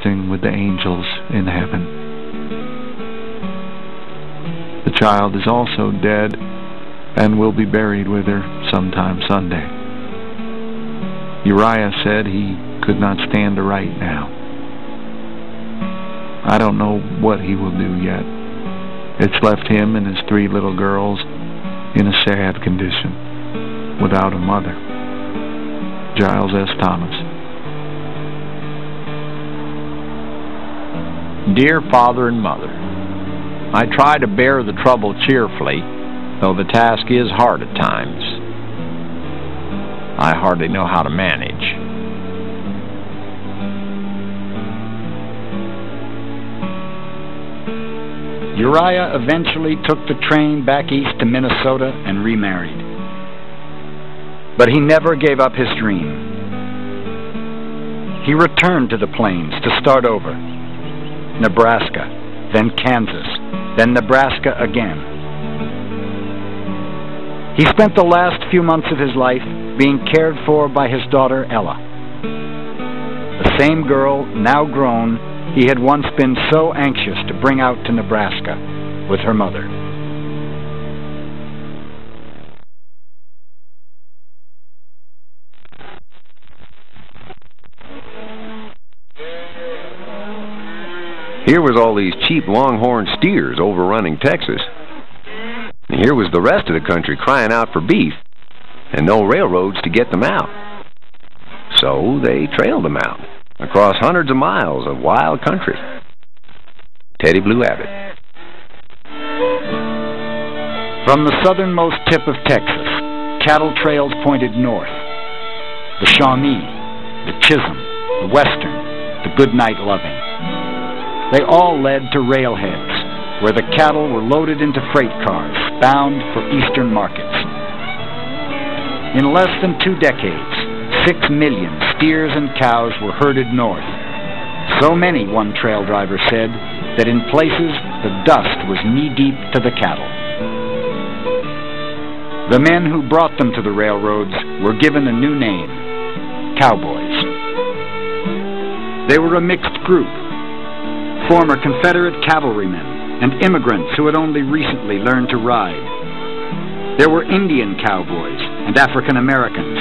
resting with the angels in heaven. The child is also dead and will be buried with her sometime Sunday. Uriah said he could not stand to write now. I don't know what he will do yet. It's left him and his 3 little girls in a sad condition, without a mother. Giles S. Thomas. Dear Father and Mother, I try to bear the trouble cheerfully, though the task is hard at times. I hardly know how to manage. Uriah eventually took the train back east to Minnesota and remarried. But he never gave up his dream. He returned to the plains to start over. Nebraska, then Kansas, then Nebraska again. He spent the last few months of his life being cared for by his daughter Ella. The same girl, now grown, he had once been so anxious to bring out to Nebraska with her mother. Here was all these cheap longhorn steers overrunning Texas. And here was the rest of the country crying out for beef, and no railroads to get them out. So they trailed them out, across hundreds of miles of wild country. Teddy Blue Abbott. From the southernmost tip of Texas, cattle trails pointed north. The Shawnee, the Chisholm, the Western, the Goodnight Loving. They all led to railheads, where the cattle were loaded into freight cars, bound for eastern markets. In less than 2 decades, 6 million steers and cows were herded north. So many, one trail driver said, that in places the dust was knee-deep to the cattle. The men who brought them to the railroads were given a new name, cowboys. They were a mixed group, former Confederate cavalrymen and immigrants who had only recently learned to ride. There were Indian cowboys and African Americans,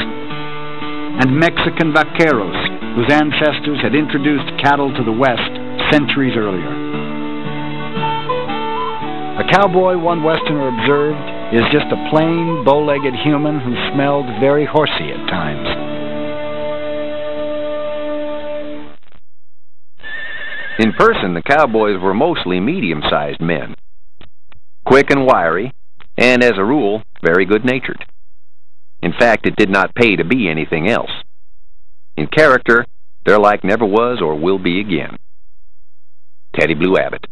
and Mexican vaqueros whose ancestors had introduced cattle to the West centuries earlier. A cowboy, one Westerner observed, is just a plain, bow-legged human who smelled very horsey at times. In person, the cowboys were mostly medium-sized men, quick and wiry, and as a rule, very good-natured. In fact, it did not pay to be anything else. In character, their like never was or will be again. Teddy Blue Abbott.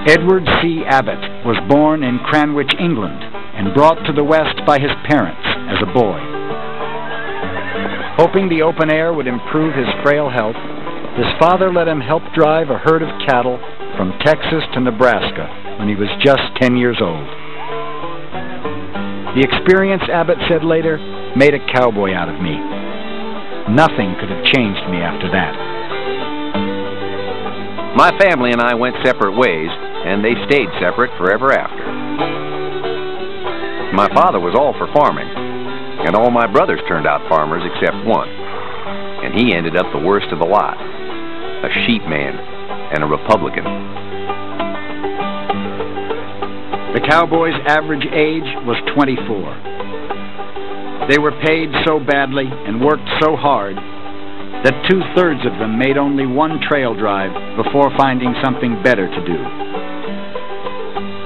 Edward C. Abbott was born in Cranwich, England, and brought to the West by his parents as a boy. Hoping the open air would improve his frail health, his father let him help drive a herd of cattle from Texas to Nebraska when he was just 10 years old. The experience, Abbott said later, made a cowboy out of me. Nothing could have changed me after that. My family and I went separate ways, and they stayed separate forever after. My father was all for farming, and all my brothers turned out farmers except one, and he ended up the worst of the lot, a sheep man and a Republican. The cowboys' average age was 24. They were paid so badly and worked so hard that 2/3 of them made only one trail drive before finding something better to do.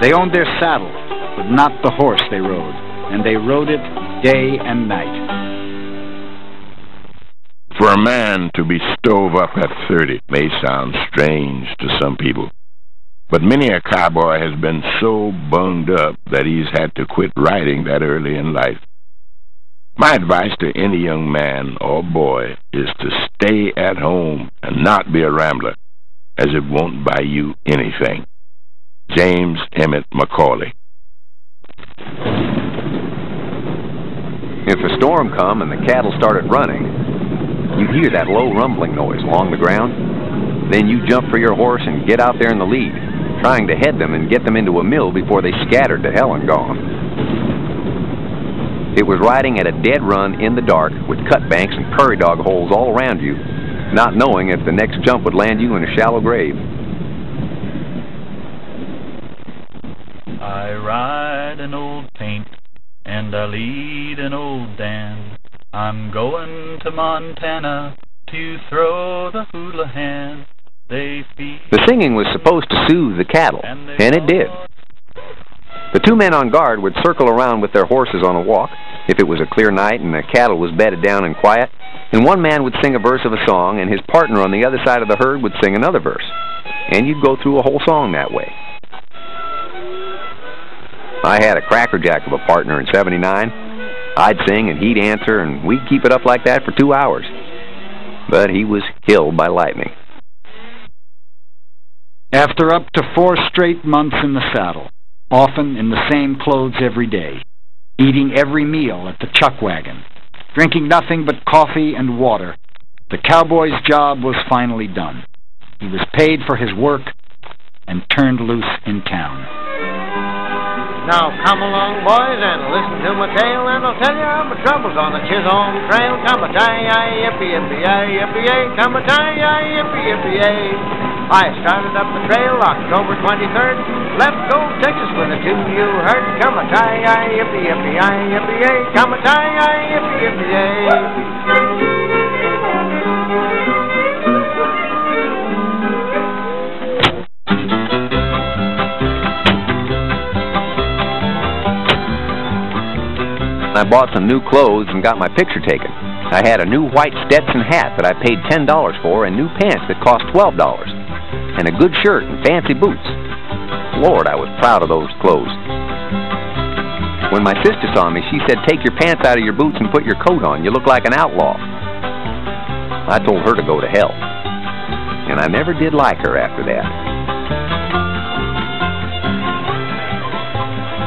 They owned their saddle, but not the horse they rode, and they rode it day and night. For a man to be stove up at 30 may sound strange to some people, but many a cowboy has been so bunged up that he's had to quit riding that early in life. My advice to any young man or boy is to stay at home and not be a rambler, as it won't buy you anything. James Emmett McCauley. If a storm come and the cattle started running, you'd hear that low rumbling noise along the ground. Then you jump for your horse and get out there in the lead, trying to head them and get them into a mill before they scattered to hell and gone. It was riding at a dead run in the dark with cut banks and prairie dog holes all around you, not knowing if the next jump would land you in a shallow grave. I ride an old paint and I lead an old Dan. I'm going to Montana to throw the hula hand. They feed. The singing was supposed to soothe the cattle, and it did. The two men on guard would circle around with their horses on a walk, if it was a clear night and the cattle was bedded down and quiet, and one man would sing a verse of a song, and his partner on the other side of the herd would sing another verse. And you'd go through a whole song that way. I had a crackerjack of a partner in '79. I'd sing and he'd answer, and we'd keep it up like that for 2 hours. But he was killed by lightning. After up to 4 straight months in the saddle, often in the same clothes every day, eating every meal at the chuck wagon, drinking nothing but coffee and water, the cowboy's job was finally done. He was paid for his work and turned loose in town. Now come along, boys, and listen to my tale, and I'll tell you of my troubles on the Chisholm Trail. Come-a-tie-yi, yippee-yippee-yi, yippee-yay, come-a-tie-yi, yippee-yippee-yay. I started up the trail October 23rd, left Gold, Texas with a 2-mule herd. Come-a-tie-yi, yippee-yippee-yi, yippee-yay, come-a-tie-yi, yippee-yippee-yay. I bought some new clothes and got my picture taken. I had a new white Stetson hat that I paid $10 for, and new pants that cost $12, and a good shirt and fancy boots. Lord, I was proud of those clothes. When my sister saw me, she said, "Take your pants out of your boots and put your coat on. You look like an outlaw." I told her to go to hell, and I never did like her after that.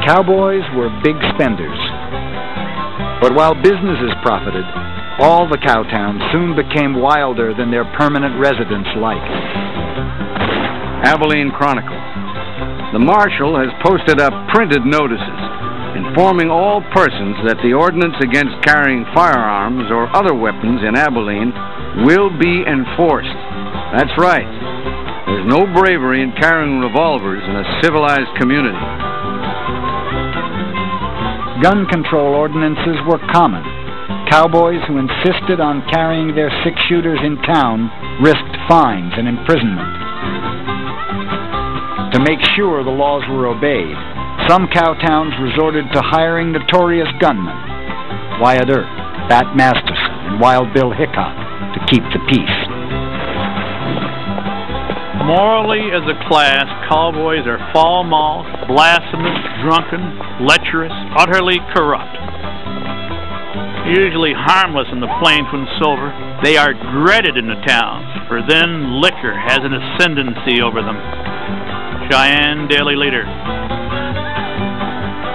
Cowboys were big spenders. But while businesses profited, all the cow towns soon became wilder than their permanent residents liked. Abilene Chronicle. The marshal has posted up printed notices informing all persons that the ordinance against carrying firearms or other weapons in Abilene will be enforced. That's right. There's no bravery in carrying revolvers in a civilized community. Gun control ordinances were common. Cowboys who insisted on carrying their 6-shooters in town risked fines and imprisonment. To make sure the laws were obeyed, some cow towns resorted to hiring notorious gunmen, Wyatt Earp, Bat Masterson, and Wild Bill Hickok, to keep the peace. Morally, as a class, cowboys are foul-mouthed, blasphemous, drunken, lecherous, utterly corrupt. Usually harmless in the plains when sober, they are dreaded in the towns, for then liquor has an ascendancy over them. Cheyenne Daily Leader.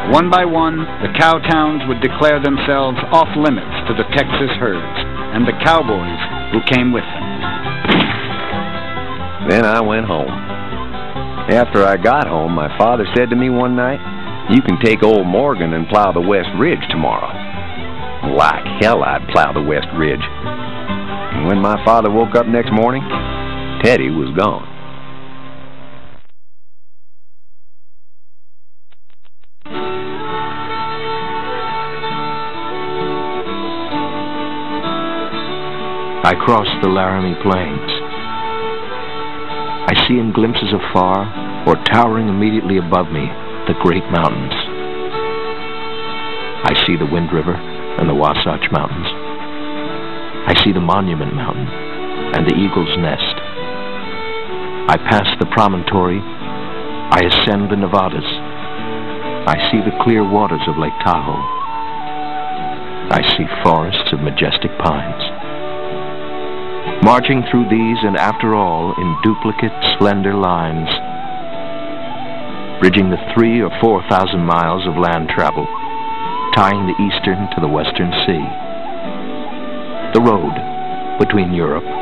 One by one, the cow towns would declare themselves off-limits to the Texas herds and the cowboys who came with them. Then I went home. After I got home, my father said to me one night, "You can take old Morgan and plow the West Ridge tomorrow." Like hell I'd plow the West Ridge. And when my father woke up next morning, Teddy was gone. I crossed the Laramie Plains. I see in glimpses afar, or towering immediately above me, the great mountains. I see the Wind River and the Wasatch Mountains. I see the Monument Mountain and the Eagle's Nest. I pass the promontory. I ascend the Nevadas. I see the clear waters of Lake Tahoe. I see forests of majestic pines. Marching through these, and after all, in duplicate, slender lines, bridging the 3,000 or 4,000 miles of land travel, tying the eastern to the western sea. The road, between Europe